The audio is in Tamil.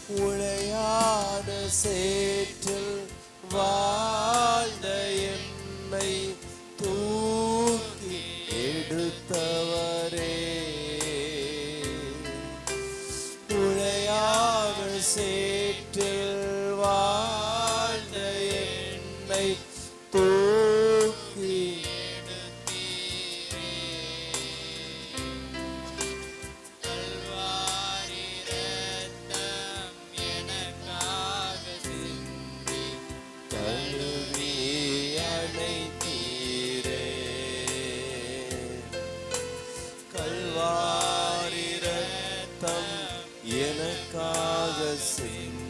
உளையான சேற்றில் வாழ்ந்த என்னை தூக்கி எடுத்தவரே, உளையான சேற்றில் வாழ்ந்த என்னை தூக்கி எனக்காக சிந்தி